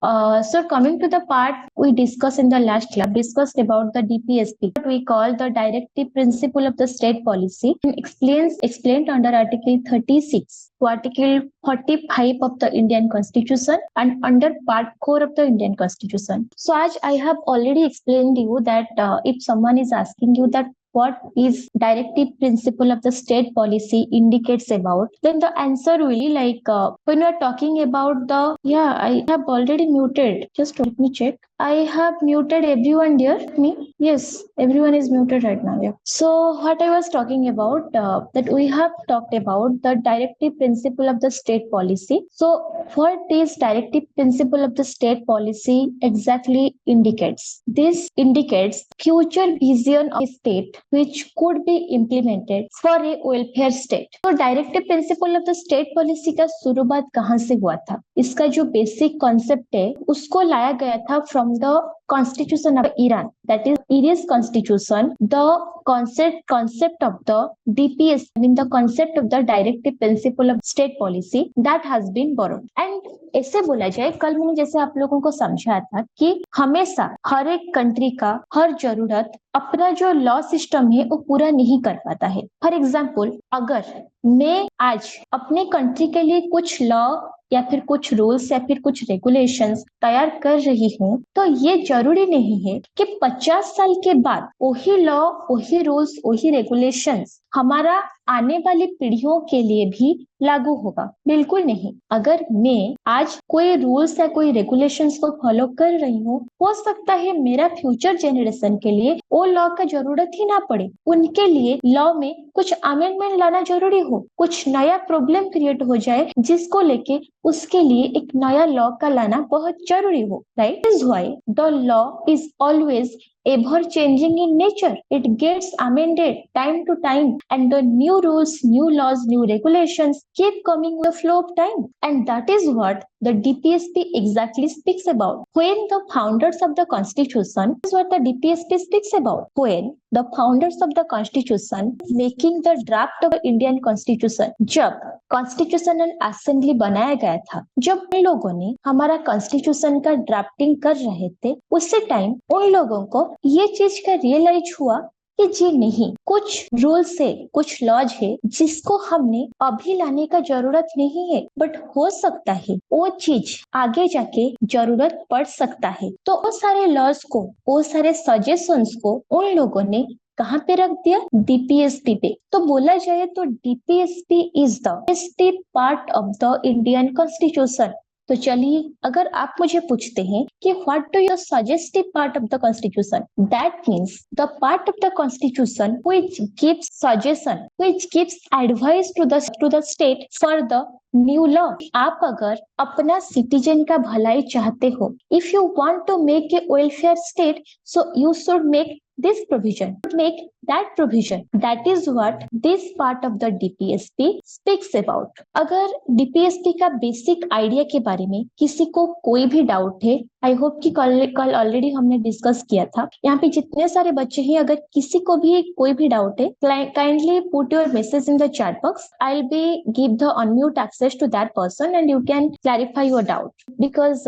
So coming to the part we discussed in the last class, discussed about the DPSP, what we call the directive principle of the state policy, and explained under Article 36 to Article 45 of the Indian Constitution and under Part 4 of the Indian Constitution. So as I have already explained you that if someone is asking you that what is directive principle of the state policy indicates about, then the answer will be like when we are talking about the, I have already muted, just let me check. I have muted everyone dear me. Yes, everyone is muted right now. Yeah. So what I was talking about, that we have talked about the directive principle of the state policy. So what is directive principle of the state policy exactly indicates? This indicates future vision of a state which could be implemented for a welfare state. तो directive principle of the state policy का शुरुआत कहाँ से हुआ था? इसका जो basic concept है उसको लाया गया था from the Constitution of Iran, that is Irish Constitution. The concept of the DPS, I mean the concept of the Directive Principle of State Policy, that has been borrowed. And ऐसे बोला जाए, कल मैंने जैसे आप लोगों को समझाया था कि हमेशा हर एक कंट्री का हर जरूरत अपना जो लॉ सिस्टम है वो पूरा नहीं कर पाता है. फॉर एग्जाम्पल, अगर मैं आज अपने कंट्री के लिए कुछ लॉ या फिर कुछ रूल्स या फिर कुछ रेगुलेशंस तैयार कर रही हूँ, तो ये जरूरी नहीं है कि 50 साल के बाद वही लॉ, वही रूल्स, वही रेगुलेशंस हमारा आने वाली पीढ़ियों के लिए भी लागू होगा. बिल्कुल नहीं. अगर मैं आज कोई रूल्स या कोई रेगुलेशंस को फॉलो कर रही हूँ, हो सकता है मेरा फ्यूचर जेनरेशन के लिए वो लॉ का जरूरत ही ना पड़े. उनके लिए लॉ में कुछ अमेंडमेंट लाना जरूरी हो, कुछ नया प्रॉब्लम क्रिएट हो जाए जिसको लेके उसके लिए एक नया लॉ का लाना बहुत जरूरी हो. Right? Is why the law is always ever changing in nature. It gets amended time to time, and the new rules, new laws, new regulations keep coming with the flow of time. And that is what the DPSP exactly speaks about. When the founders of the Constitution, this is what the DPSP speaks about. When the founders of the Constitution making the draft of the Indian Constitution, जब Constitutional Assembly बनाया गया था, जब उन लोगों ने हमारा Constitution का ड्राफ्टिंग कर रहे थे, उसी टाइम उन लोगों को ये चीज का रियलाइज हुआ कि जी नहीं, कुछ रूल्स है, कुछ लॉज है जिसको हमने अभी लाने का जरूरत नहीं है, बट हो सकता है वो चीज आगे जाके जरूरत पड़ सकता है. तो वो सारे लॉज को, वो सारे सजेशंस को उन लोगों ने कहाँ पे रख दिया? डीपीएसपी पे. तो बोला जाए तो DPSP is the part of the Indian constitution. तो चलिए, अगर आप मुझे पूछते हैं कि what do you suggest part of the constitution, that means the part of the constitution which gives suggestion, which gives advice to the state for the new law. आप अगर अपना सिटीजन का भलाई चाहते हो, if you want to make a welfare state, so you should make this provision, make that provision. That is what this part of the DPSP speaks about. अगर DPSP का basic idea के बारे में किसी को कोई भी डाउट है, आई होप कि कल ऑलरेडी हमने डिस्कस किया था. यहाँ पे जितने सारे बच्चे हैं, अगर किसी को भी कोई भी डाउट है, kindly put your message in the chat box. I will be give the unmute access to that person and you can clarify your doubt, because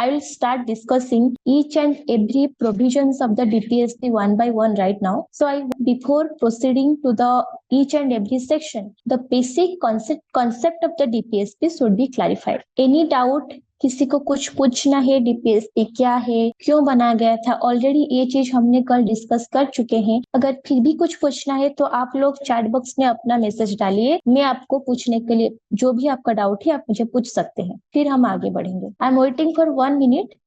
I will start discussing each and every provisions of the DPSP one by one right now. So before proceeding to the each and every section, the basic concept of the DPSP should be clarified. Any doubt? किसी को कुछ पूछना है, DPSP क्या है, क्यों बनाया गया था, ऑलरेडी ये चीज हमने कल डिस्कस कर चुके हैं. अगर फिर भी कुछ पूछना है तो आप लोग चैट बॉक्स में अपना मैसेज डालिए. मैं आपको पूछने के लिए जो भी आपका डाउट है आप मुझे पूछ सकते हैं, फिर हम आगे बढ़ेंगे. I am waiting for 1 minute.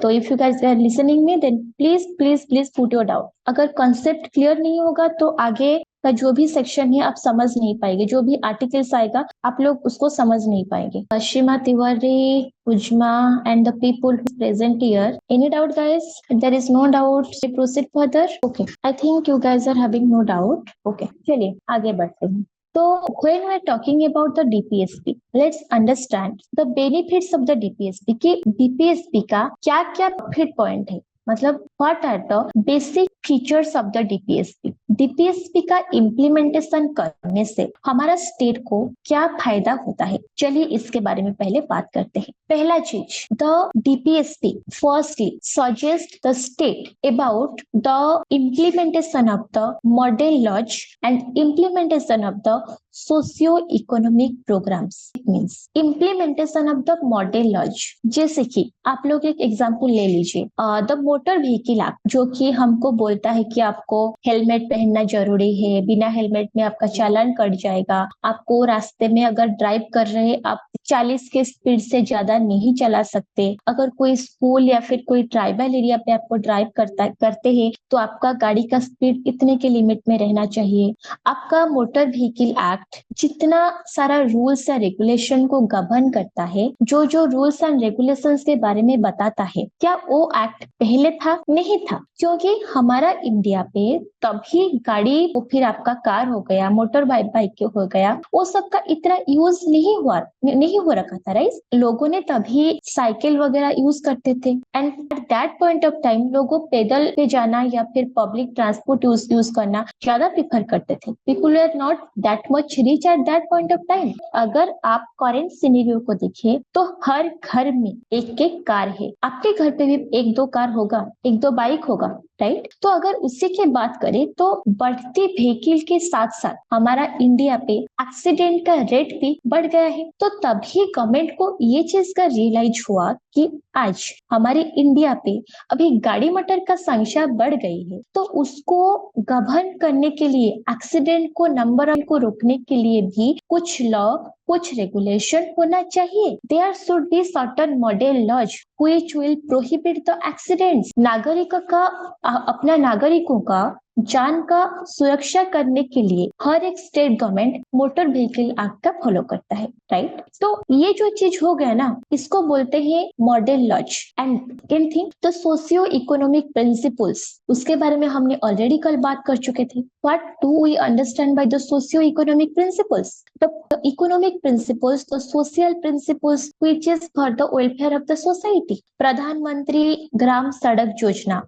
तो if you guys are listening me, then please please please put your doubt. अगर कॉन्सेप्ट क्लियर नहीं होगा तो आगे का जो भी सेक्शन है आप समझ नहीं पाएंगे, जो भी आर्टिकल्स आएगा आप लोग उसको समझ नहीं पाएंगे. Ashima Tiwari, Ujma and the people who present here. Any doubt guys? If there is no doubt, we proceed further. Okay, I think you guys are having no doubt. Okay, चलिए आगे बढ़ते हैं. So when we are talking about the DPSP, let's understand the benefits of the DPSP. कि DPSP का क्या-क्या benefit point है, मतलब what are the basic features of the DPSP. DPSP का इम्प्लीमेंटेशन करने से हमारा स्टेट को क्या फायदा होता है, चलिए इसके बारे में पहले बात करते हैं। पहला चीज, the DPSP firstly suggest the state about the implementation of the model laws and implementation of the socio economic programmes. Means implementation of the model laws, जैसे कि आप लोग एक एग्जांपल ले लीजिए, द मोटर व्हीकल एक्ट, जो कि हमको बोलता है कि आपको हेलमेट पहनना जरूरी है, बिना हेलमेट में आपका चालान कट जाएगा, आपको रास्ते में अगर ड्राइव कर रहे आप 40 के स्पीड से ज्यादा नहीं चला सकते, अगर कोई स्कूल या फिर कोई ट्राइबल एरिया पे आपको ड्राइव करते हैं तो आपका गाड़ी का स्पीड इतने के लिमिट में रहना चाहिए। आपका मोटर व्हीकल एक्ट जितना सारा रूल्स या रेगुलेशन को गवर्न करता है, जो जो रूल्स एंड रेगुलेशंस के बारे में बताता है, क्या वो एक्ट पहले था? नहीं था, क्योंकि हमारा इंडिया पे तभी गाड़ी, फिर आपका कार हो गया, मोटर बाइक हो गया, वो सब का इतना यूज नहीं हो रखा था, राइट। लोगों ने तभी साइकिल वगैरह यूज करते थे, and eight that point of time लोगों पैदल पे जाना या फिर पब्लिक ट्रांसपोर्ट यूज करना ज्यादा प्रिफर करते थे। People are not that much rich at that point of time. अगर आप करेंट सिनेरियो को देखें तो हर घर में एक एक कार है, आपके घर पे भी एक दो कार होगा, एक दो बाइक होगा, राइट। तो अगर उसी की बात करें तो बढ़ती व्हीकल के साथ साथ हमारा इंडिया पे एक्सीडेंट का रेट भी बढ़ गया है। तो तभी गवर्नमेंट को ये चीज का रियलाइज हुआ कि आज हमारे इंडिया पे अभी गाड़ी मोटर का संख्या बढ़ गई है, तो उसको गवर्न करने के लिए, एक्सीडेंट को नंबर को रोकने के लिए भी कुछ लॉ, कुछ रेगुलेशन होना चाहिए। There should be certain model laws which will prohibit the accidents. नागरिकों का अपना नागरिकों का जान का सुरक्षा करने के लिए हर एक state government motor vehicle act का फॉलो करता है, राइट। तो ये जो चीज हो गया ना, इसको बोलते हैं model laws. And second thing, the socio economic principles, उसके बारे में हमने ऑलरेडी कल बात कर चुके थे। What do we understand by the socio economic principles? The economic principles, the social principles which is for the welfare of the society. प्रधानमंत्री ग्राम सड़क योजना,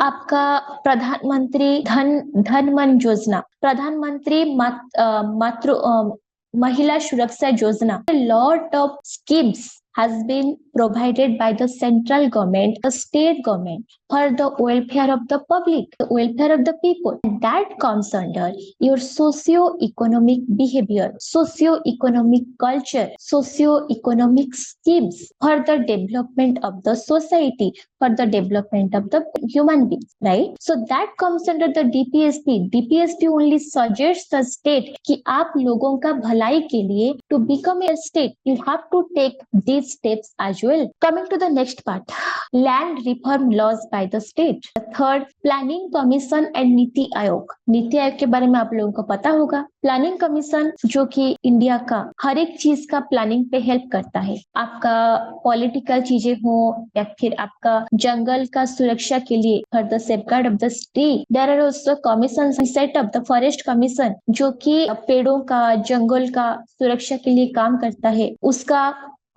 आपका प्रधानमंत्री धन मन योजना, प्रधानमंत्री महिला सुरक्षा योजना, lot of schemes has been provided by the central government, the state government, for the welfare of the public, the welfare of the people. And that comes under your socio-economic behavior, socio-economic culture, socio-economic schemes for the development of the society, for the development of the human beings, right? So that comes under the DPSP. DPSP only suggests the state कि आप लोगों का भलाई के लिए, to become a state, you have to take these steps as well. Coming to the next part, land reform laws by the state. The third, planning commission and NITI Aayog. NITI Aayog के बारे में आप लोगों को पता होगा। प्लानिंग कमीशन जो कि इंडिया का हर एक चीज का प्लानिंग पे हेल्प करता है, आपका पॉलिटिकल चीजें हो या फिर आपका जंगल का सुरक्षा के लिए, for the safeguard of the state. There are also commission set up, the forest commission जो कि पेड़ों का, जंगल का सुरक्षा के लिए काम करता है,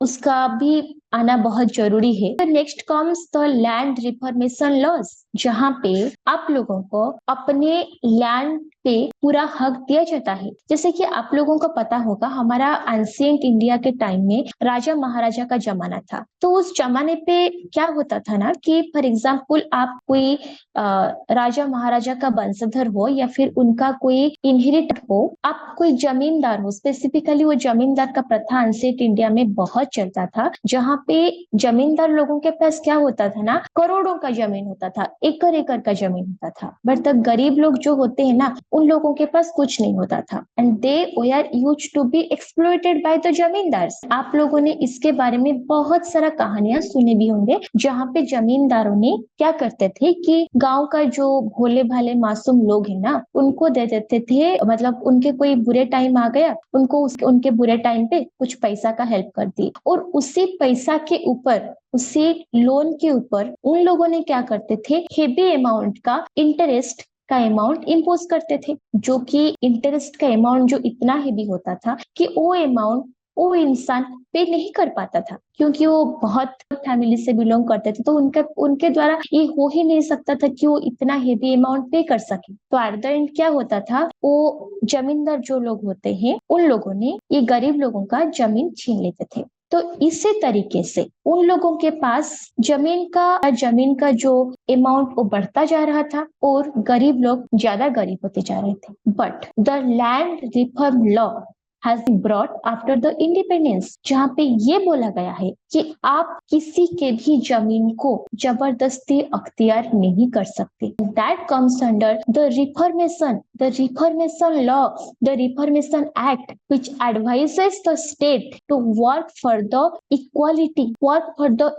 उसका भी आना बहुत जरूरी है। Next comes the land reformation laws, जहाँ पे आप लोगों को अपने लैंड पे पूरा हक दिया जाता है। जैसे कि आप लोगों को पता होगा, हमारा एंशिएंट इंडिया के टाइम में राजा महाराजा का जमाना था। तो उस जमाने पे क्या होता था ना कि फॉर एग्जाम्पल आप कोई राजा महाराजा का वंशधर हो या फिर उनका कोई इनहेरिट हो, आप कोई जमींदार हो, स्पेसिफिकली वो जमींदार का प्रथा एंशिएंट इंडिया में बहुत चलता था, जहाँ पे जमींदार लोगों के पास क्या होता था ना, करोड़ों का जमीन होता था, एकड़ एकड़ का जमीन होता था। बट तब गरीब लोग जो होते हैं ना, उन लोगों के पास कुछ नहीं होता था, and they were used to be exploited by the zamindars. आप लोगों ने इसके बारे में बहुत सारा कहानियां सुने भी होंगे, जहाँ पे जमींदारों ने क्या करते थे कि गांव का जो भोले भाले मासूम लोग हैं ना, उनको दे देते थे, मतलब उनके कोई बुरे टाइम आ गया, उनको उनके बुरे टाइम पे कुछ पैसा का हेल्प कर दी, और उसी पैसा के ऊपर, उसी लोन के ऊपर उन लोगों ने क्या करते थे, हेवी अमाउंट का इंटरेस्ट का अमाउंट इम्पोज करते थे, जो कि इंटरेस्ट का अमाउंट जो इतना हेवी होता था कि वो अमाउंट वो इंसान पे नहीं कर पाता था, क्योंकि वो बहुत फैमिली से बिलोंग करते थे, तो उनके द्वारा ये हो ही नहीं सकता था कि वो इतना हेवी अमाउंट पे कर सके। तो एट द एंड क्या होता था, वो जमींदार जो लोग होते हैं उन लोगों ने ये गरीब लोगों का जमीन छीन लेते थे। तो इसी तरीके से उन लोगों के पास जमीन का जो अमाउंट वो बढ़ता जा रहा था और गरीब लोग ज्यादा गरीब होते जा रहे थे। But the land reform law has been brought after the independence, जहाँ पे ये बोला गया है कि आप किसी के भी जमीन को जबरदस्ती अख्तियार नहीं कर सकते। That comes under the reformation law, the reformation act, which advises the state to work for the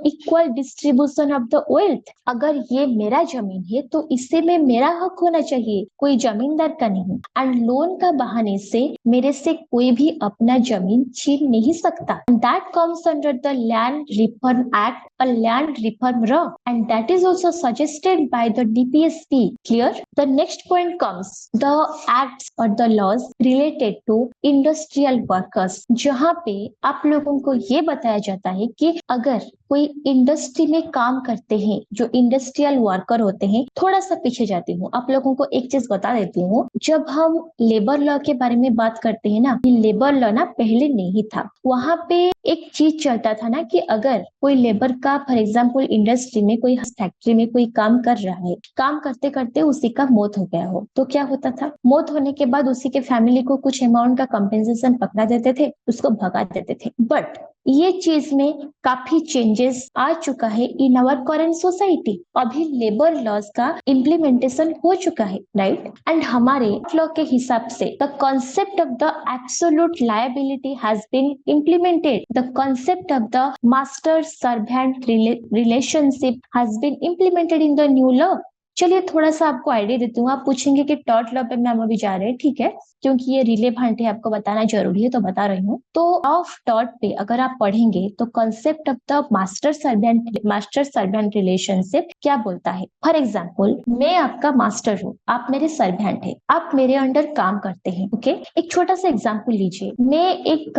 equal distribution of the wealth। अगर ये मेरा जमीन है तो इससे में मेरा हक होना चाहिए, कोई जमींदार का नहीं। एंड लोन का बहाने से मेरे से कोई भी अपना जमीन छीन नहीं सकता। That comes under the Land Reform Act, a land reform law, and that is also suggested by the DPSP. Clear? The next point comes the acts or the laws related to industrial workers, जहाँ पे आप लोगों को ये बताया जाता है कि अगर कोई इंडस्ट्री में काम करते हैं, जो इंडस्ट्रियल वर्कर होते हैं। थोड़ा सा पीछे जाती हूँ, आप लोगों को एक चीज बता देती हूँ। जब हम लेबर लॉ के बारे में बात करते हैं ना, लेबर लॉ ना पहले नहीं था। वहां पे एक चीज चलता था ना कि अगर कोई लेबर का फॉर एग्जाम्पल इंडस्ट्री में कोई फैक्ट्री में कोई काम कर रहा है, काम करते करते उसी का मौत हो गया हो, तो क्या होता था, मौत होने के बाद उसी के फैमिली को कुछ अमाउंट का कंपेंसेशन पकड़ा देते थे, उसको भगा देते थे। बट ये चीज में काफी चेंजेस आ चुका है इन आवर करेंट सोसाइटी। अभी लेबर लॉज का इम्प्लीमेंटेशन हो चुका है, राइट। एंड हमारे लॉ के हिसाब से the concept of the absolute liability has been implemented. The concept of the master servant relationship has been implemented in the new law. चलिए थोड़ा सा आपको आइडिया देती हूँ। आप पूछेंगे कि टॉर्ट लॉ पे मैम अभी जा रहे हैं, ठीक है, क्योंकि ये रिलेवेंट है, आपको बताना जरूरी है तो बता रही हूँ। तो ऑफ टॉर्ट पे अगर आप पढ़ेंगे तो concept of the master servant relationship क्या बोलता है। फॉर एग्जाम्पल, मैं आपका मास्टर हूँ, आप मेरे सर्वेंट है, आप मेरे अंडर काम करते हैं। ओके, एक छोटा सा एग्जाम्पल लीजिए, मैं एक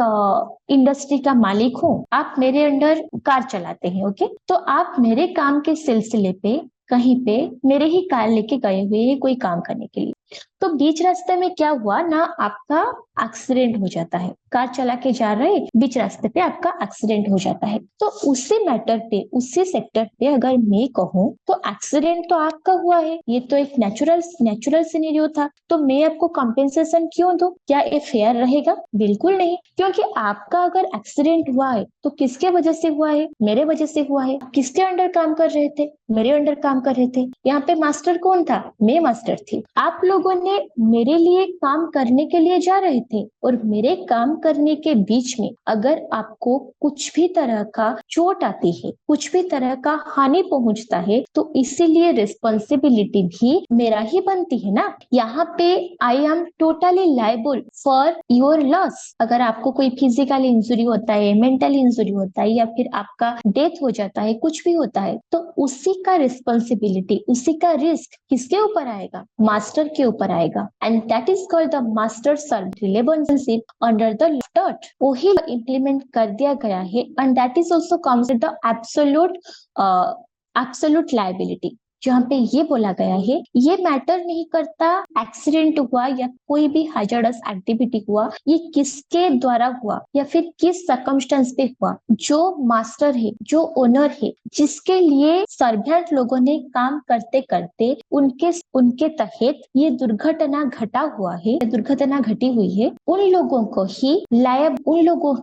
इंडस्ट्री का मालिक हूँ, आप मेरे अंडर कार चलाते हैं। ओके, तो आप मेरे काम के सिलसिले पे कहीं पे मेरे ही कार लेके गए हुए हैं कोई काम करने के लिए। तो बीच रास्ते में क्या हुआ ना, आपका एक्सीडेंट हो जाता है, कार चला के जा रहे बीच रास्ते पे आपका एक्सीडेंट हो जाता है। तो उसी मैटर पे, उसी सेक्टर पे अगर मैं कहूँ तो एक्सीडेंट तो आपका हुआ है, ये तो एक नेचुरल सिनेरियो था, तो मैं आपको कंपेंसेशन क्यों दूं? क्या ये फेयर रहेगा? बिल्कुल नहीं, क्योंकि आपका अगर एक्सीडेंट हुआ है तो किसके वजह से हुआ है? मेरे वजह से हुआ है। किसके अंडर काम कर रहे थे? मेरे अंडर काम कर रहे थे। यहाँ पे मास्टर कौन था? मैं मास्टर थी। आप लोगों ने मेरे लिए काम करने के लिए जा रहे थे और मेरे काम करने के बीच में अगर आपको कुछ भी तरह का चोट आती है, कुछ भी तरह का हानि पहुंचता है, तो इसीलिए रिस्पॉन्सिबिलिटी भी मेरा ही बनती है ना। यहाँ पे I am totally liable for your loss. अगर आपको कोई फिजिकल इंजुरी होता है, मेंटल इंजुरी होता है, या फिर आपका डेथ हो जाता है, कुछ भी होता है, तो उसी का रिस्पॉन्सिबिलिटी, उसी का रिस्क किसके ऊपर आएगा? मास्टर के ऊपर आएगा। And that is called the master servant relationship under the tort. वही इंप्लीमेंट कर दिया गया है। And that is also comes with the absolute liability, जहाँ पे ये बोला गया है ये मैटर नहीं करता एक्सीडेंट हुआ या कोई भी हैजर्डस एक्टिविटी हुआ, ये किसके द्वारा हुआ या फिर किस सर्कमस्टेंस पे हुआ। जो मास्टर है, जो ओनर है, जिसके लिए सर्वेंट लोगों ने काम करते करते उनके तहत ये दुर्घटना घटा हुआ है, दुर्घटना घटी हुई है, उन लोगों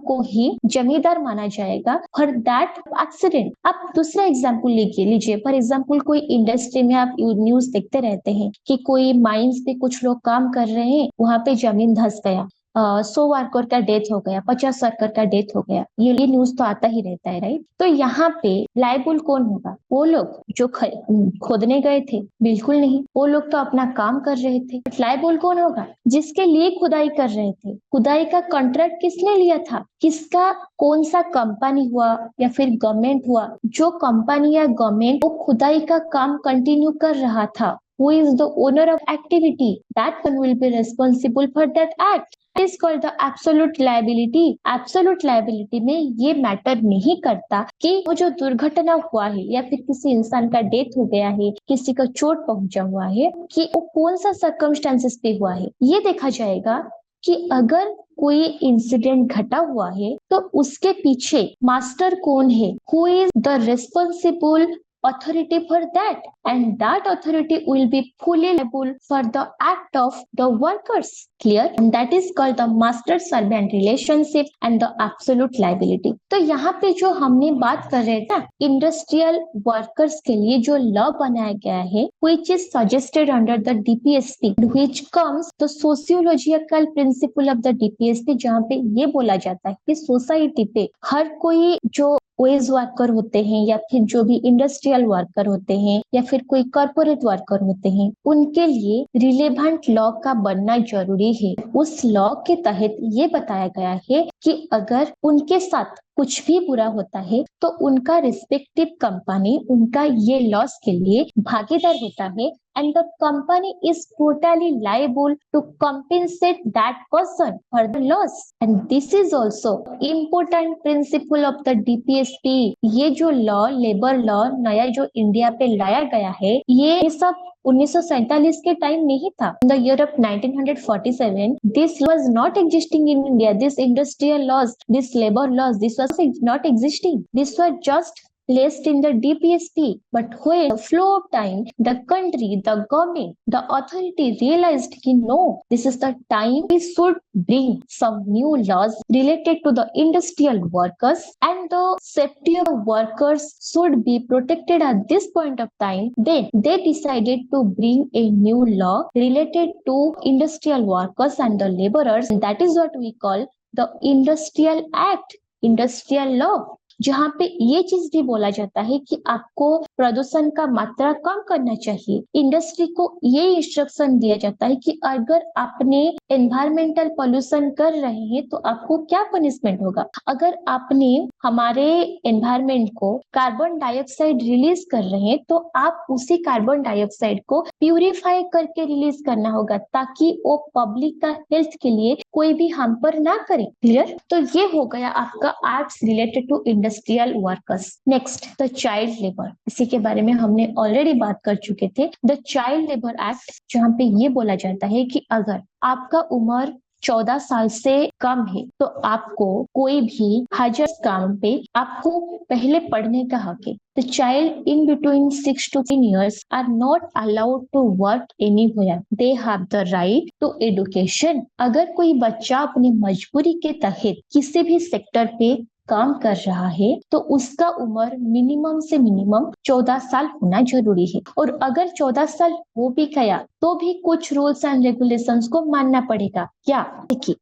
को ही जमींदार माना जाएगा फॉर दैट एक्सीडेंट। आप दूसरा एग्जाम्पल लीजिए। फॉर एग्जाम्पल, कोई इंडस्ट्री में आप न्यूज देखते रहते हैं कि कोई माइंस पे कुछ लोग काम कर रहे हैं, वहां पे जमीन धंस गया, 100 वर्कर का डेथ हो गया, 50 वर्कर का डेथ हो गया, ये न्यूज तो आता ही रहता है, राइट। तो यहाँ पे लायबल कौन होगा? वो लोग जो खोदने गए थे? बिल्कुल नहीं, वो लोग तो अपना काम कर रहे थे। लायबल कौन होगा? जिसके लिए खुदाई कर रहे थे। खुदाई का कॉन्ट्रैक्ट किसने लिया था? किसका? कौन सा कंपनी हुआ या फिर गवर्नमेंट हुआ? जो कंपनी या गवर्नमेंट वो खुदाई का काम कंटिन्यू कर रहा था, who is the owner of activity, that one will be responsible for that act. Is called the absolute liability. Absolute liability में ये मैटर नहीं करता कि वो जो दुर्घटना हुआ है या फिर किसी इंसान का डेथ हो गया है, किसी का चोट पहुंचा हुआ है, कि वो कौन सा सर्कमस्टेंसेस पे हुआ है। ये देखा जाएगा कि अगर कोई इंसिडेंट घटा हुआ है तो उसके पीछे मास्टर कौन है, who is the responsible authority for that, and that authority will be fully liable for the act of the workers. Clear? And that is called the master servant relationship and the absolute liability. तो यहाँ पे जो हमने बात कर रहे थे ना, इंडस्ट्रियल वर्कर्स के लिए जो लॉ बनाया गया है, which is suggested under the DPSP, which comes the sociological principle of the DPSP, जहाँ पे ये बोला जाता है कि सोसाइटी पे हर कोई जो वेज वर्कर होते हैं या फिर जो भी इंडस्ट्रियल वर्कर होते हैं या फिर कोई कॉर्पोरेट वर्कर होते हैं, उनके लिए रिलेवेंट लॉ का बनना जरूरी है। उस लॉ के तहत ये बताया गया है कि अगर उनके साथ कुछ भी बुरा होता है तो उनका रिस्पेक्टिव कंपनी उनका ये लॉस के लिए भागीदार होता है, and the company is totally liable to compensate that person for the loss. And this is also important principle of the DPSP. ये जो लॉ, लेबर लॉ नया जो इंडिया पे लाया गया है, ये सब 1947 के टाइम नहीं था। In the year of 1947, this was not existing in India. This industrial laws, this labor laws, this was not existing. This was just placed in the DPSP. But when the flow of time, the country, the government, the authority realized कि no, this is the time we should bring some new laws related to the industrial workers and the safety of workers should be protected at this point of time. Then they decided to bring a new law related to industrial workers and the laborers. And that is what we call the Industrial Act, Industrial Law, जहाँ पे ये चीज भी बोला जाता है कि आपको प्रदूषण का मात्रा कम करना चाहिए। इंडस्ट्री को ये इंस्ट्रक्शन दिया जाता है कि अगर आपने एनवायरमेंटल पोल्यूशन कर रहे हैं तो आपको क्या पनिशमेंट होगा। अगर आपने हमारे एनवायरमेंट को कार्बन डाइऑक्साइड रिलीज कर रहे हैं तो आप उसी कार्बन डाइऑक्साइड को प्यूरिफाई करके रिलीज करना होगा ताकि वो पब्लिक का हेल्थ के लिए कोई भी हार्म ना करे। क्लियर? तो ये हो गया आपका acts related to industrial workers. Next, the child labour. इसी के बारे में हमने ऑलरेडी बात कर चुके थे। द चाइल्ड लेबर एक्ट, जहाँ पे ये बोला जाता है कि अगर आपका उम्र 14 साल से कम है तो आपको कोई भी हजर काम पे आपको पहले पढ़ने का हक है। The child in between 6 to 10 years are not allowed to work anywhere. They have the right to education. अगर कोई बच्चा अपनी मजबूरी के तहत किसी भी सेक्टर पे काम कर रहा है तो उसका उम्र मिनिमम से मिनिमम 14 साल होना जरूरी है। और अगर 14 साल हो भी गया तो भी कुछ रूल्स एंड रेगुलेशंस को मानना पड़ेगा। क्या? देखिए,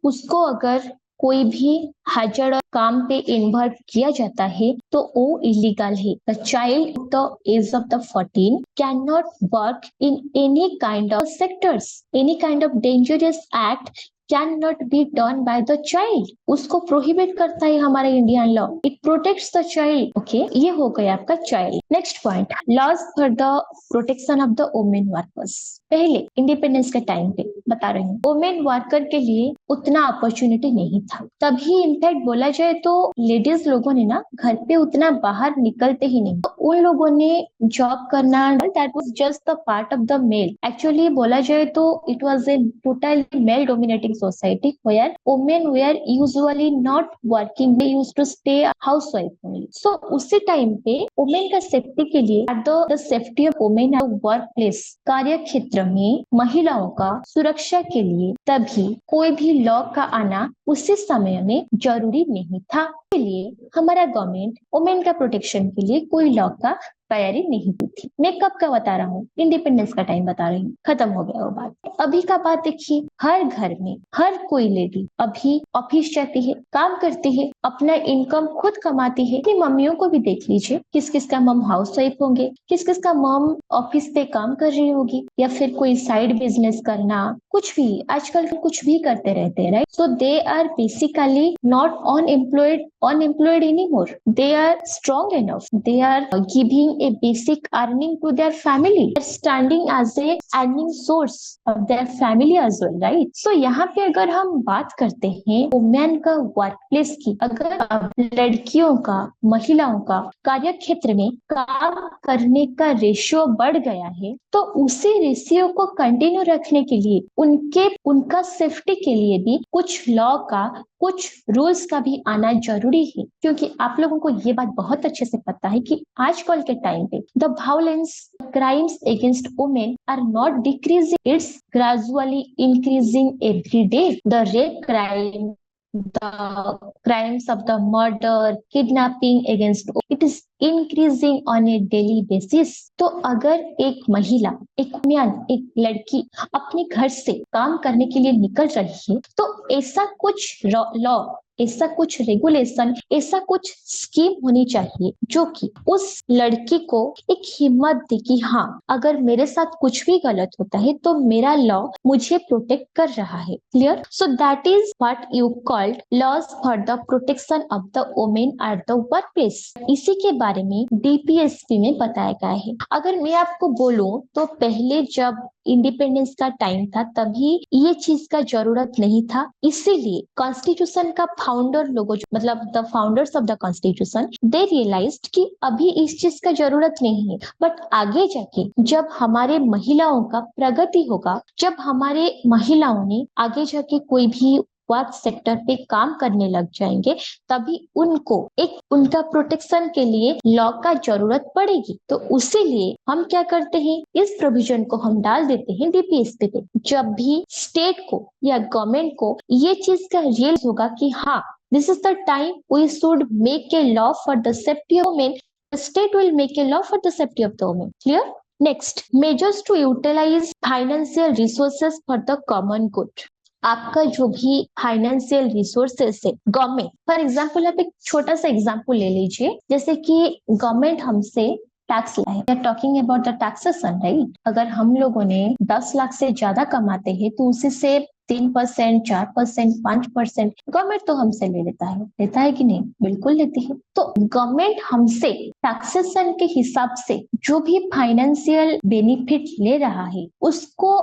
उसको अगर कोई भी हजर काम पे इन्वॉल्व किया जाता है तो वो इलीगल है। The child the age of the 14 can not work in any kind of sectors. Any kind of dangerous act can not be done by the child. उसको प्रोहिबिट करता है हमारा Indian law. It protects the child. Okay, ये हो गया आपका child. Next point, laws for the protection of the women workers. पहले independence के टाइम पे बता रही हूँ, वुमेन वर्कर के लिए उतना अपॉर्चुनिटी नहीं था। तभी इनफैक्ट बोला जाए तो लेडीज लोगों ने ना घर पे उतना बाहर निकलते ही नहीं। तो उन लोगों ने जॉब करना, that was just the part of the male. Actually बोला जाए तो it was a totally male dominating society where women were usually not working, they used to stay housewife only. So उसी टाइम पे women का safety के लिए the safety of women at the workplace, कार्य क्षेत्र में महिलाओं का सुरक्षा के लिए तभी कोई भी लॉ का आना उसी समय में जरूरी नहीं था। इसलिए हमारा गवर्नमेंट वुमेन का प्रोटेक्शन के लिए कोई लॉ का तैयारी नहीं की थी। मैं कब का बता रहा हूँ? इंडिपेंडेंस का टाइम बता रही हूँ। खत्म हो गया वो बात। अभी का बात देखिए, हर घर में हर कोई लेडी अभी ऑफिस जाती है, काम करती है, अपना इनकम खुद कमाती है। अपनी मम्मियों को भी देख लीजिए, किस किस का मम हाउस वाइफ होंगे, किस किस का मम ऑफिस पे काम कर रही होगी या फिर कोई साइड बिजनेस करना, कुछ भी आजकल कुछ भी करते रहते हैं, right? So they are basically not unemployed unemployed anymore. They are strong enough. They are giving a basic earning to their family. They're standing as a earning source of their family as well, right? So यहाँ पे अगर हम बात करते हैं women का work place की, अगर लड़कियों का, महिलाओं का कार्य क्षेत्र में काम करने का रेशियो बढ़ गया है, तो उसी रेशियो को कंटिन्यू रखने के लिए उनका सेफ्टी के लिए भी कुछ लॉ का, कुछ रूल्स का भी आना जरूरी है। क्योंकि आप लोगों को ये बात बहुत अच्छे से पता है कि आजकल के टाइम पे the violence crimes against women are not decreasing, it's gradually increasing every day. The rape crime, the crimes of the murder, kidnapping against, it is increasing on a daily basis. तो अगर एक महिला, एक woman, एक लड़की अपने घर से काम करने के लिए निकल रही है, तो ऐसा कुछ लॉ, ऐसा कुछ रेगुलेशन, ऐसा कुछ स्कीम होनी चाहिए जो कि उस लड़की को एक हिम्मत दे कि हाँ, अगर मेरे साथ कुछ भी गलत होता है तो मेरा लॉ मुझे प्रोटेक्ट कर रहा है। Clear? So that is what you called laws for the protection of the women at the work place. इसी के बारे में डीपीएसपी में बताया गया है। अगर मैं आपको बोलूं तो पहले जब इंडिपेंडेंस का टाइम था तभी ये चीज का जरूरत नहीं था, इसीलिए कॉन्स्टिट्यूशन का फाउंडर लोगों, मतलब the founders of the constitution, they realized कि अभी इस चीज का जरूरत नहीं है, बट आगे जाके जब हमारे महिलाओं का प्रगति होगा, जब हमारे महिलाओं ने आगे जाके कोई भी वर्क सेक्टर पे काम करने लग जाएंगे, तभी उनको एक उनका प्रोटेक्शन के लिए लॉ का जरूरत पड़ेगी। तो उसीलिए हम क्या करते हैं, इस प्रोविजन को हम डाल देते हैं डीपीएसपी पे। जब भी स्टेट को या गवर्नमेंट को ये चीज का रियलाइज होगा कि हाँ, this is the time we should make a law for the safety of women, the state will make a law for the safety of the women. Clear? Next, measures to utilize financial resources for the common good. आपका जो भी financial resources है, government, for example आप एक छोटा सा example ले लीजिए, जैसे कि गवर्नमेंट हमसे टैक्स लाए, we are talking about the taxation, right? अगर हम लोगों ने 10 लाख से ज्यादा कमाते हैं तो उसी से 3%, 4%, 5% गवर्नमेंट तो हमसे ले लेता है कि नहीं? बिल्कुल लेती है। तो गवर्नमेंट हमसे टैक्सेशन के हिसाब से जो भी फाइनेंशियल बेनिफिट ले रहा है, उसको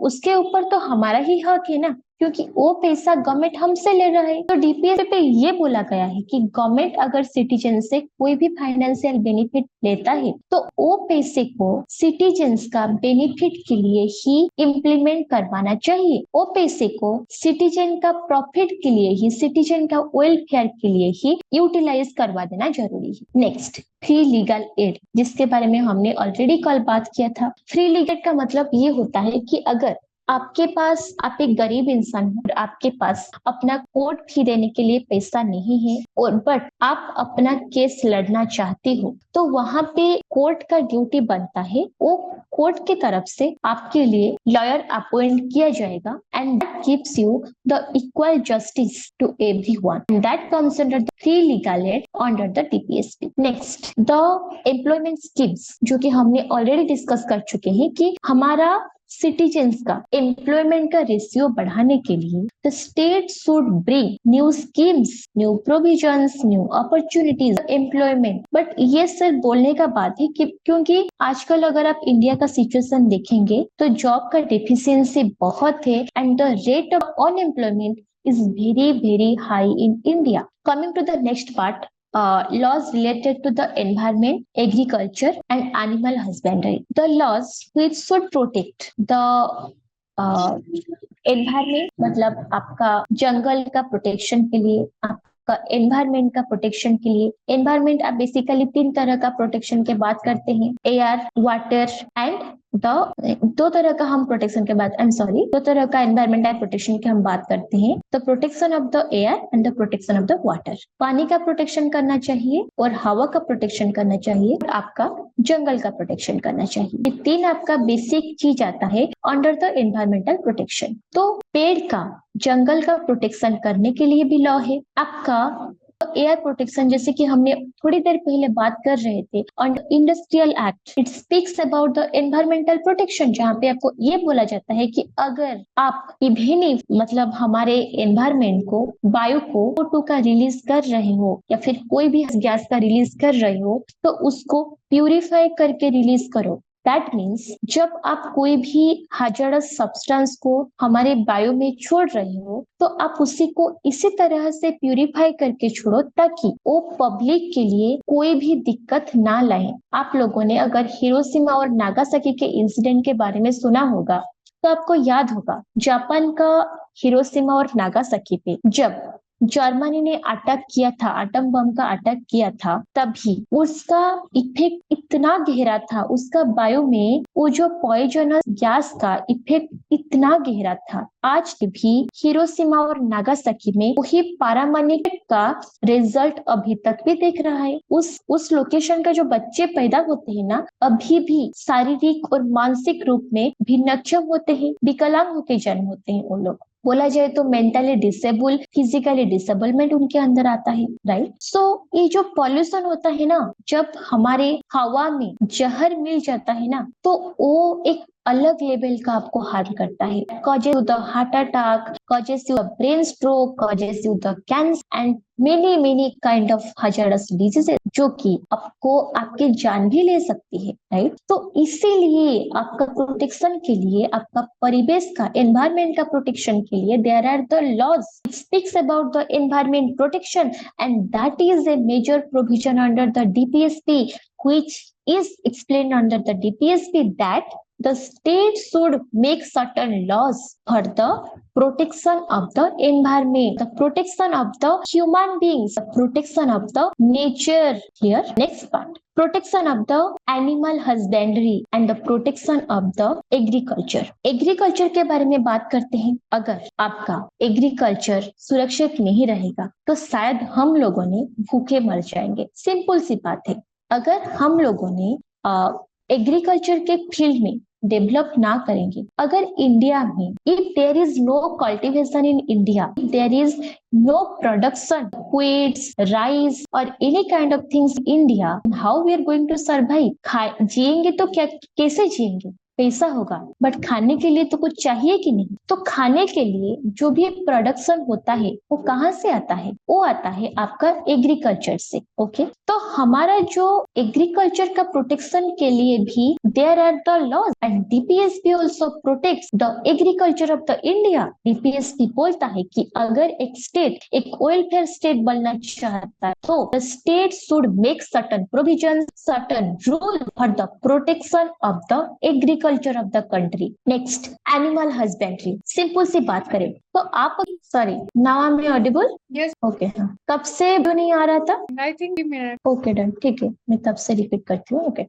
उसके ऊपर तो हमारा ही हक है ना, क्योंकि वो पैसा गवर्नमेंट हमसे ले रहा है। तो डीपीएस पे ये बोला गया है कि गवर्नमेंट अगर सिटीजन से कोई भी फाइनेंशियल बेनिफिट लेता है तो वो पैसे को सिटीजन्स का बेनिफिट के लिए ही इम्प्लीमेंट करवाना चाहिए। वो पैसे को सिटीजन का प्रॉफिट के लिए ही, सिटीजन का वेलफेयर के लिए ही यूटिलाइज करवा देना जरूरी है। नेक्स्ट, फ्री लीगल एड, जिसके बारे में हमने ऑलरेडी कल बात किया था। फ्री लीगल एड का मतलब ये होता है कि अगर आपके पास, आप एक गरीब इंसान हो और आपके पास अपना कोर्ट फी देने के लिए पैसा नहीं है, और बट आप अपना केस लड़ना चाहते हो, तो वहां पे कोर्ट का ड्यूटी बनता है, वो कोर्ट की तरफ से आपके लिए लॉयर अपॉइंट किया जाएगा, and that gives you the equal justice to everyone, and that comes under the free legal aid under the DPSP. Next, the employment schemes, जो कि हमने ऑलरेडी डिस्कस कर चुके हैं कि हमारा सिटीजन्स का एम्प्लॉयमेंट का रेशियो बढ़ाने के लिए the state should bring new schemes, new provisions, new opportunities employment. But ये सिर्फ बोलने का बात है कि क्योंकि आजकल अगर आप इंडिया का सिचुएशन देखेंगे तो जॉब का डेफिशिएंसी बहुत है, and the rate of unemployment is very high in India. Coming to the next part, laws related to the environment, agriculture and animal husbandry. The laws which should protect the environment, मतलब आपका जंगल का protection के लिए, आपका environment का protection के लिए। Environment आप बेसिकली 3 तरह का प्रोटेक्शन के बात करते हैं, एयर, वाटर एंड दो तरह का हम प्रोटेक्शन के बाद, दो तरह का एनवायरमेंटल प्रोटेक्शन की हम बात करते हैं, the protection of the air and the protection of the water. पानी का प्रोटेक्शन करना चाहिए और हवा का प्रोटेक्शन करना चाहिए और आपका जंगल का प्रोटेक्शन करना चाहिए। ये 3 आपका बेसिक चीज आता है अंडर द एनवायरमेंटल प्रोटेक्शन। तो पेड़ का, जंगल का प्रोटेक्शन करने के लिए भी लॉ है, आपका एयर प्रोटेक्शन, जैसे कि हमने थोड़ी देर पहले बात कर रहे थे, और industrial act, it speaks about the environmental protection, जहाँ पे आपको ये बोला जाता है कि अगर आप विभिन्न मतलब हमारे एनवायरमेंट को, वायु को CO2 का रिलीज कर रहे हो या फिर कोई भी गैस का रिलीज कर रहे हो, तो उसको प्यूरिफाई करके रिलीज करो। दैट मीन्स जब आप कोई भी हाजरस सब्सटेंस को हमारे वायु में छोड़ रहे हो, तो आप उसी को इसी तरह से प्यूरिफाई करके छोड़ो ताकि वो पब्लिक के लिए कोई भी दिक्कत ना लाए। आप लोगों ने अगर हिरोशिमा और नागासाकी के इंसिडेंट के बारे में सुना होगा, तो आपको याद होगा जापान का हिरोशिमा और नागासाकी पे जब जर्मनी ने अटैक किया था, एटम बम का अटैक किया था, तभी उसका इफेक्ट इतना गहरा था, उसका वायु में वो जो पॉइजनस गैस का इफेक्ट इतना गहरा था। आज भी हिरोशिमा और नागासाकी में वही पारमाणविक का रिजल्ट अभी तक भी देख रहा है। उस लोकेशन का जो बच्चे पैदा होते हैं ना, अभी भी शारीरिक और मानसिक रूप में भिन्नक्षम होते हैं, विकलांग होके जन्म होते हैं वो लोग। बोला जाए तो मेंटली डिसेबल, फिजिकली डिसेबलमेंट उनके अंदर आता है, राइट। सो ये जो पॉल्यूशन होता है ना, जब हमारे हवा में जहर मिल जाता है ना, तो वो एक अलग लेवल का आपको हार्म करता है। Causes the heart attack, causes you brain stroke, causes you the cancer and many kind of हजारस डिजीजेस, जो कि आपको आपकी जान भी ले सकती है, राइट। तो इसीलिए आपका प्रोटेक्शन के लिए, आपका परिवेश का, एनवायरमेंट का प्रोटेक्शन के लिए there are the laws. It speaks about the environment protection and that is a major provision under the DPSP, which is explained under the DPSP that the state should make certain laws for the protection of the environment, the protection of the human beings, the protection of the nature. Here, next part, protection of the animal husbandry and the protection of the agriculture. Agriculture के बारे में बात करते हैं। अगर आपका agriculture सुरक्षित नहीं रहेगा, तो शायद हम लोगों ने भूखे मर जाएंगे। सिंपल सी बात है। अगर हम लोगों ने एग्रीकल्चर के फील्ड में डेवलप ना करेंगे, अगर इंडिया में if there is no cultivation in India, if there is no production wheats, rice और any kind of things India, how we are going to survive? जिएंगे तो क्या, कैसे जिएंगे? पैसा होगा, बट खाने के लिए तो कुछ चाहिए कि नहीं। तो खाने के लिए जो भी प्रोडक्शन होता है वो कहाँ से आता है? वो आता है आपका एग्रीकल्चर से। ओके, तो हमारा जो एग्रीकल्चर का प्रोटेक्शन के लिए भी there are the laws and DPSP also protects the agriculture of the India. DPSP बोलता है कि अगर एक स्टेट एक वेलफेयर स्टेट बनना चाहता है, तो the state should make certain provision, certain rule for the protection of the agriculture of the country. Next, animal husbandry. Simple सी बात करें तो आप, sorry, now I am audible? Yes, okay, हाँ, कब से नहीं आ रहा था? I think minute. Okay done, ठीक है, मैं तब से रिपीट करती हूँ। ओके,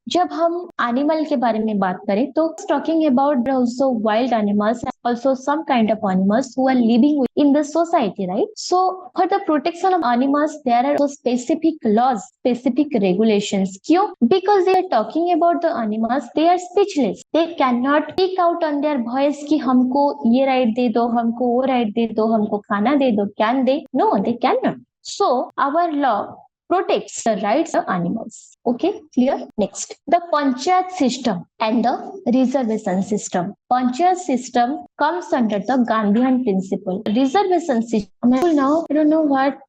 जब हम एनिमल के बारे में बात करें तो talking about also wild animals and also some kind of animals who are living in the society, right? So for the protection of animals there are also specific laws, specific regulations. क्यों? Because they are talking about the animals, they are speechless, they cannot speak out on their voice कि हमको ये right they दो, हमको वो right they दो, हमको खाना दे दो, can they? No, they cannot. So our law protects the rights of animals. Okay, clear? Next, the panchayat system and the reservation system. Panchayat system comes under the Gandhian principle. Reservation system, now I don't know what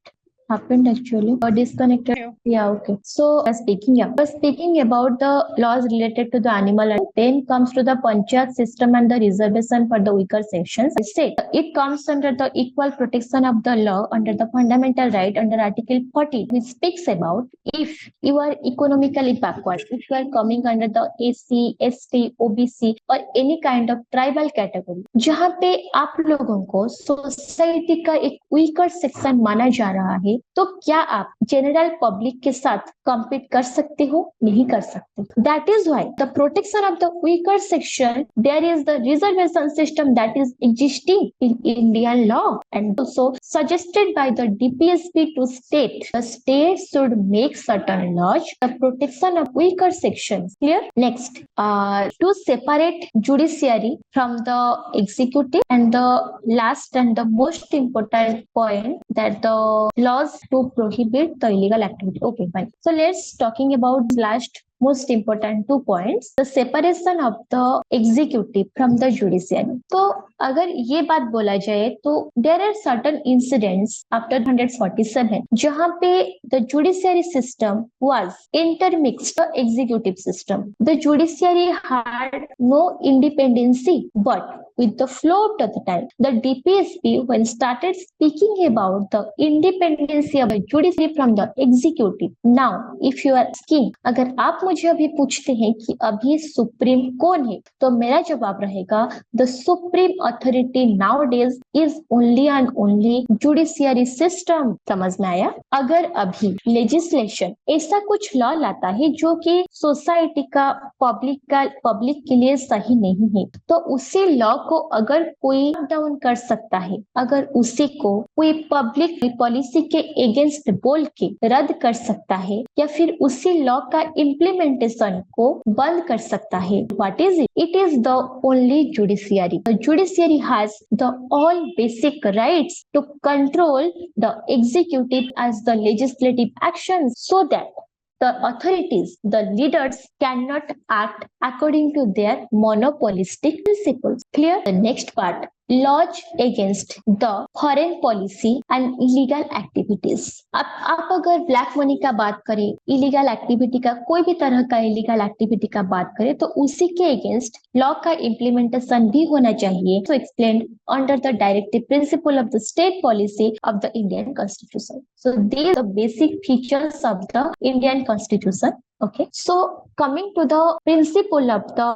happened actually, or disconnected. Yeah, okay. So speaking about the laws related to the animal, and then comes to the panchayat system and the reservation for the weaker sections. I say it comes under the equal protection of the law under the fundamental right under Article 40, which speaks about if you are economically backward, if you are coming under the SC, ST, OBC or any kind of tribal category, जहाँ पे आप लोगों को society का एक weaker section माना जा रहा है, जाए तो क्या आप जनरल पब्लिक के साथ compete कर सकते हो? नहीं कर सकते. That is why the protection of the weaker section, there is the reservation system that is existing in Indian law and also suggested by the DPSP to state. The state should make certain laws the protection of weaker sections. Clear? Next, to separate judiciary from the executive, and the last and the most important point that the laws to prohibit the illegal activity. Okay, fine. So let's talking about last most important 2 points, the separation of the executive from the judiciary. तो अगर ये बात बोला जाए तो there are certain incidents after 147 जहाँ पे the judiciary system was intermixed the executive system. The judiciary had no independency, but with the flow of the time, the DPSP when started speaking about the independency of the judiciary from the executive. Now, if you are asking, अगर आप मुझे अभी पूछते हैं कि अभी supreme कौन है, तो मेरा जवाब रहेगा the supreme authority nowadays is only and only judiciary system. समझ में आया? अगर अभी legislation ऐसा कुछ लॉ लाता है जो कि सोसाइटी का पब्लिक के लिए सही नहीं है, तो उसी लॉ को अगर कोई डाउन कर सकता है, अगर उसी को कोई पब्लिक पॉलिसी के अगेंस्ट बोल के रद्द कर सकता है या फिर उसी लॉ का इम्प्लीमेंटेशन को बंद कर सकता है, what is it? It is the only judiciary. The judiciary has the all basic rights to control the executive as the legislative action so that the authorities, the leaders cannot act according to their monopolistic principles. Clear? The next part, laws against the foreign policy and illegal activities. आप अगर black money का बात करें, illegal activity का, कोई भी तरह का इलीगल एक्टिविटी का बात करें, तो उसी के अगेंस्ट लॉ का इम्प्लीमेंटेशन भी होना चाहिए. So explained under the directive principle of the state policy of the Indian Constitution. So these are the basic features of the Indian Constitution. Okay, so coming to the principle of the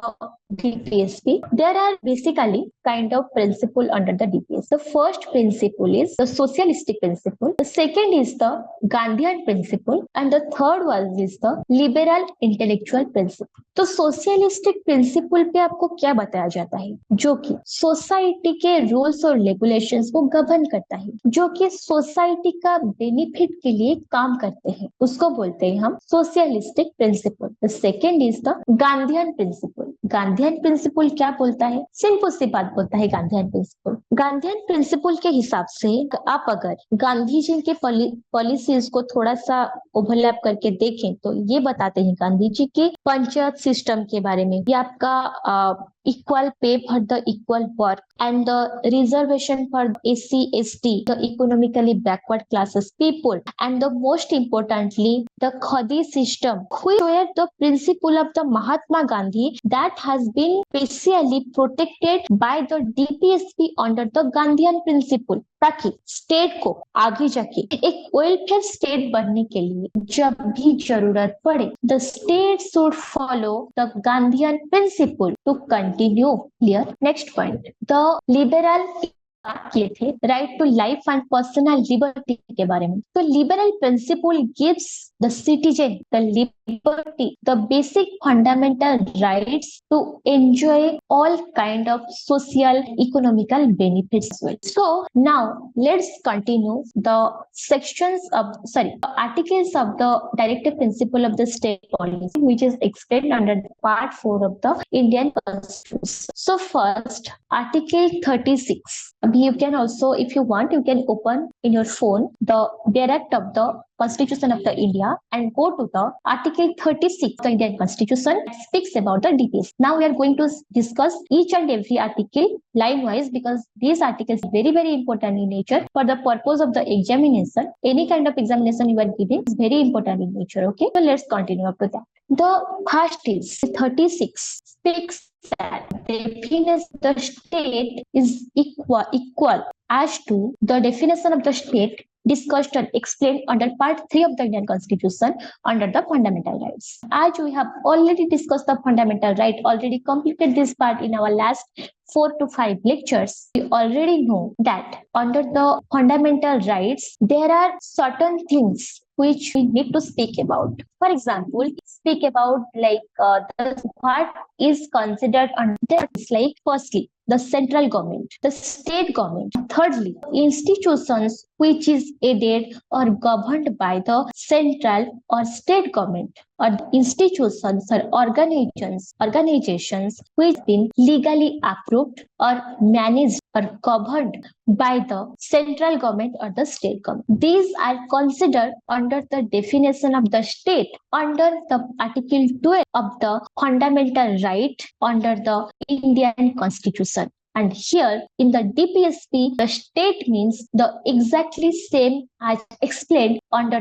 DPSP, there are basically kind of principle under the DPSP. The first principle is the socialistic principle, the second is the Gandhian principle, and the third one is the liberal intellectual principle. तो socialistic principle पे आपको क्या बताया जाता है? जो कि society के रूल्स और रेगुलेशंस को गवर्न करता है, जो कि सोसाइटी का बेनिफिट के लिए काम करते हैं, उसको बोलते हैं हम socialistic principle. The second is the Gandhian principle. Gandhian principle क्या बोलता है? सिंपल सी बात बोलता है गांधीयन प्रिंसिपल. गांधीयन प्रिंसिपल के हिसाब से आप अगर गांधी जी के पॉलिसीज को थोड़ा सा ओवरलैप करके देखें तो ये बताते हैं गांधी जी के पंचायत सिस्टम के बारे में, ये आपका equal pay for the equal work and the reservation for SC, ST, the economically backward classes people, and the most importantly the Khadi system, where the principle of the Mahatma Gandhi that has been specially protected by the DPSP under the Gandhian principle, ताकि state को आगे जाके एक welfare state बनने के लिए जब भी जरूरत पड़े the state should follow the Gandhian principle to continue. Clear? Next point, the liberal किए थे right to life and personal liberty के बारे में. तो liberal principle gives the citizen the liberty, the basic fundamental rights to enjoy all kind of social economical benefits as well. So now let's continue the articles of the directive principle of the state policy, which is explained under the part 4 of the Indian Constitution. So first, Article 36. You can also, if you want, you can open in your phone the direct of the Constitution of the India and go to the Article 36 of the Indian Constitution that speaks about the DPS. Now we are going to discuss each and every article line wise because these articles are very very important in nature for the purpose of the examination. Any kind of examination you are giving is very important in nature. Okay, so let's continue up to that. The first is 36 speaks that the state is equal as to the definition of the state discussed and explained under Part 3 of the Indian Constitution under the fundamental rights. As we have already discussed the fundamental right, already completed this part in our last 4 to 5 lectures, we already know that under the fundamental rights, there are certain things which we need to speak about. For example, speak about what is considered under like firstly, the central government, the state government. Thirdly, institutions which is aided or governed by the central or state government, or institutions or organizations which have been legally approved or managed or governed by the central government or the state government. These are considered under the definition of the state under the Article 12 of the fundamental right under the Indian Constitution. And here in the DPSP, the state means the exactly same as explained under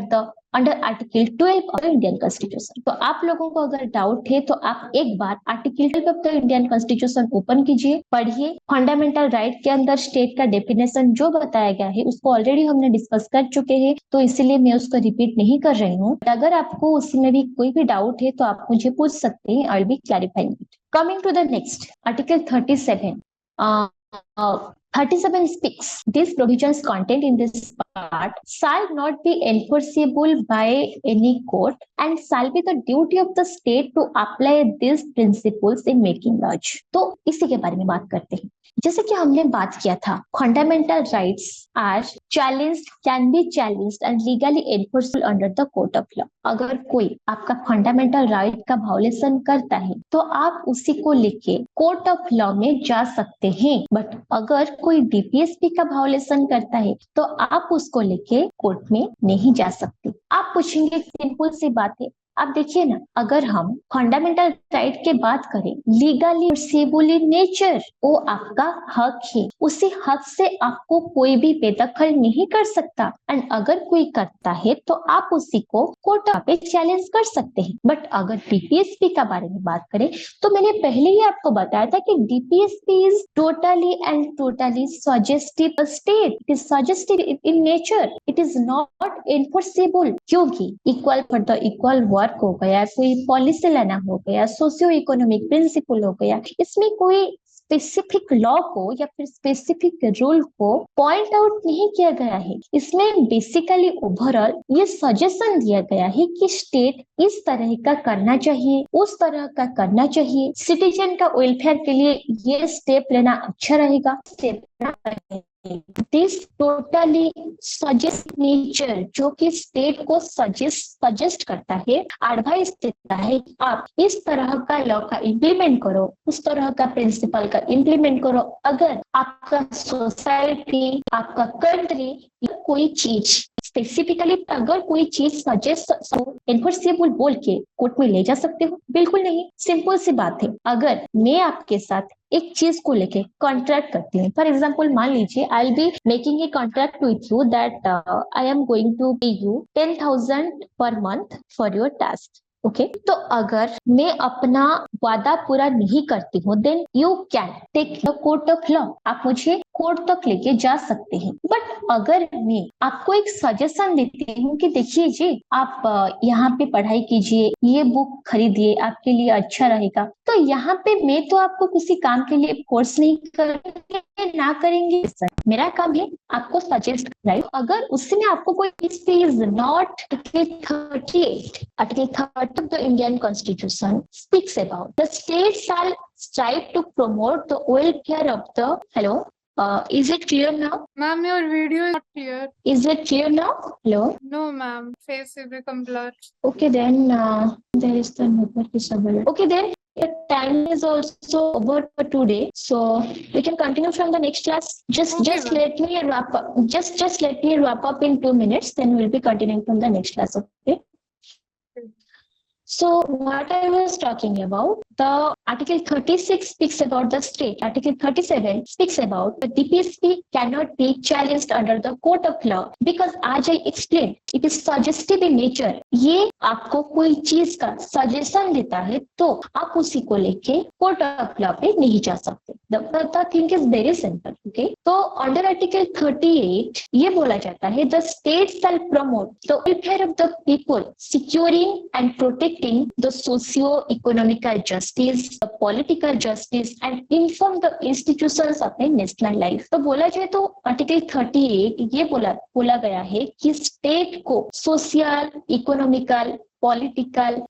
article 12 of the Indian constitution. तो आप लोगों को अगर doubt है तो आप एक बार article 12 of the Indian constitution open कीजिए, पढ़िए। फंडामेंटल राइट के अंदर स्टेट का डेफिनेशन जो बताया गया है उसको ऑलरेडी हमने डिस्कस कर चुके हैं, तो इसीलिए मैं उसको रिपीट नहीं कर रही हूँ। अगर आपको उसमें भी कोई भी डाउट है तो आप मुझे पूछ सकते हैं, I will be clarifying it. Coming to the next article 37 37 speaks, these provisions contained in this part shall not be enforceable by any court and shall be the duty of the state to apply these principles in making laws। तो इसी के बारे में बात करते हैं। जैसे कि हमने बात किया था, fundamental rights are challenged, can be challenged and legally enforceable under the court of law. अगर कोई आपका फंडामेंटल राइट का वायोलेशन करता है तो आप उसी को लेके कोर्ट ऑफ लॉ में जा सकते हैं, बट अगर कोई डीपीएसपी का वायोलेशन करता है तो आप उसको लेके कोर्ट में नहीं जा सकते। आप पूछेंगे सिंपल सी बात है, आप देखिए ना, अगर हम फंडामेंटल राइट की बात करें, लीगली सेबुल इन नेचर, वो आपका हक है, उसी हक से आपको कोई भी बेदखल नहीं कर सकता, एंड अगर कोई करता है तो आप उसी को कोर्ट पे चैलेंज कर सकते हैं। बट अगर डीपीएसपी का बारे में बात करें तो मैंने पहले ही आपको बताया था कि DPSP is totally and totally suggestive state, it is suggestive in nature, it is not enforceable, क्योंकि equal for the equal work हो गया, कोई पॉलिसी लाना हो गया, सोशियो इकोनॉमिक प्रिंसिपल हो गया, इसमें कोई स्पेसिफिक लॉ को या फिर स्पेसिफिक रूल को पॉइंट आउट नहीं किया गया है। इसमें बेसिकली ओवरऑल ये सजेशन दिया गया है कि स्टेट इस तरह का करना चाहिए, उस तरह का करना चाहिए, सिटीजन का वेलफेयर के लिए ये स्टेप लेना अच्छा रहेगा, step this totally suggest nature, जो कि स्टेट को सजेस्ट करता है, एडवाइस देता है, आप इस तरह का लॉ का इम्प्लीमेंट करो, उस तरह का प्रिंसिपल का इम्प्लीमेंट करो। अगर आपका सोसाइटी, आपका कंट्री कोई चीज स्पेसिफिकली अगर कोई चीज सजेस्ट एनफोर्सेबल बोल के कोर्ट में ले जा सकते हो? बिल्कुल नहीं। सिंपल सी बात है, अगर मैं आपके साथ एक चीज को लेके कॉन्ट्रैक्ट करती हूँ, फॉर एग्जाम्पल मान लीजिए I will be making a contract with you that I am going to pay you 10,000 per month for your task, okay. तो अगर मैं अपना वादा पूरा नहीं करती हूँ, then you can take the court of law, आप मुझे कोर्ट तक लेके जा सकते हैं। बट अगर मैं आपको एक सजेशन देती हूँ कि देखिए जी, आप यहाँ पे पढ़ाई कीजिए, ये बुक खरीदिए, आपके लिए अच्छा रहेगा, तो यहाँ पे मैं तो आपको किसी काम के लिए फोर्स नहीं करेंगे, ना करेंगे, मेरा काम है आपको सजेस्ट करना है। अगर उसमें आपको कोई is not article 30 of the Indian Constitution speaks about the state shall strive to promote the welfare of the hello. Is it clear now? Ma'am, your video is not clear. Is it clear now? Hello? No, ma'am. Face will become blurred. Okay, then there is the network disable. Okay, then your time is also over for today, so we can continue from the next class. Just let me wrap up. Just let me wrap up in 2 minutes. Then we'll be continuing from the next class. Okay. So what I was talking about, The Article 36 speaks about the state. Article 37 speaks about the DPSP cannot be challenged under the court of law because as I explained, it is suggestive in nature. ये आपको कोई चीज का suggestion देता है तो आप उसी को लेके कोर्ट ऑफ लॉ पे नहीं जा सकते. The thing is very simple. Okay, तो अंडर आर्टिकल 38 ये बोला जाता है the state shall promote the welfare of the people, securing and protecting the socio-economical justice, the political justice and inform the institutions of the national life. तो बोला जाए तो article 38 ये बोला गया है कि स्टेट को सोशल, इकोनॉमिकल, पॉलिटिकल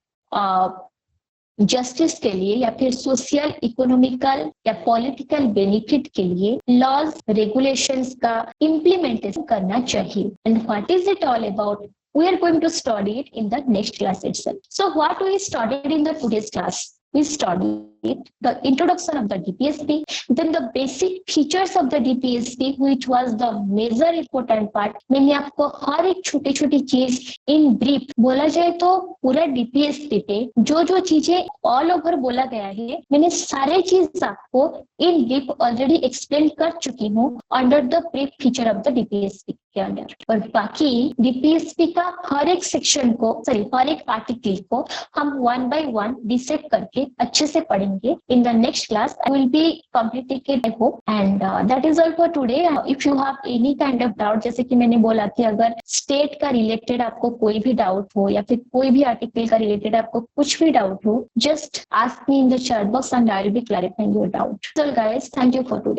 जस्टिस के लिए या फिर सोशल, इकोनॉमिकल या पॉलिटिकल बेनिफिट के लिए लॉज, रेगुलेशंस का इम्प्लीमेंटेशन करना चाहिए. And what is it all about? We are going to study it in the next class itself. So what we studied in the today's class? We studied the introduction of the DPSP, then the basic features of the DPSP, which was the major important part. मैंने आपको हर एक छोटी छोटी चीज in brief बोला जाए तो पूरा DPSP पे जो चीजें ऑल ओवर बोला गया है, मैंने सारे चीज आपको इन ब्रीफ ऑलरेडी एक्सप्लेन कर चुकी हूँ under the brief feature of the DPSP के अंदर. और बाकी DPSP का हर एक सेक्शन को हर एक आर्टिकल को हम 1 by 1 डिसेक्ट करके अच्छे से पढ़ेंगे. In the next class I will be completed I hope. And that is all for today. If you have any kind of doubt, जैसे कि मैंने बोला कि अगर स्टेट का रिलेटेड आपको कोई भी डाउट हो या फिर कोई भी आर्टिकल का रिलेटेड आपको कुछ भी डाउट हो, just ask me in the chat box and I will be clarifying your doubt. So guys, thank you for today.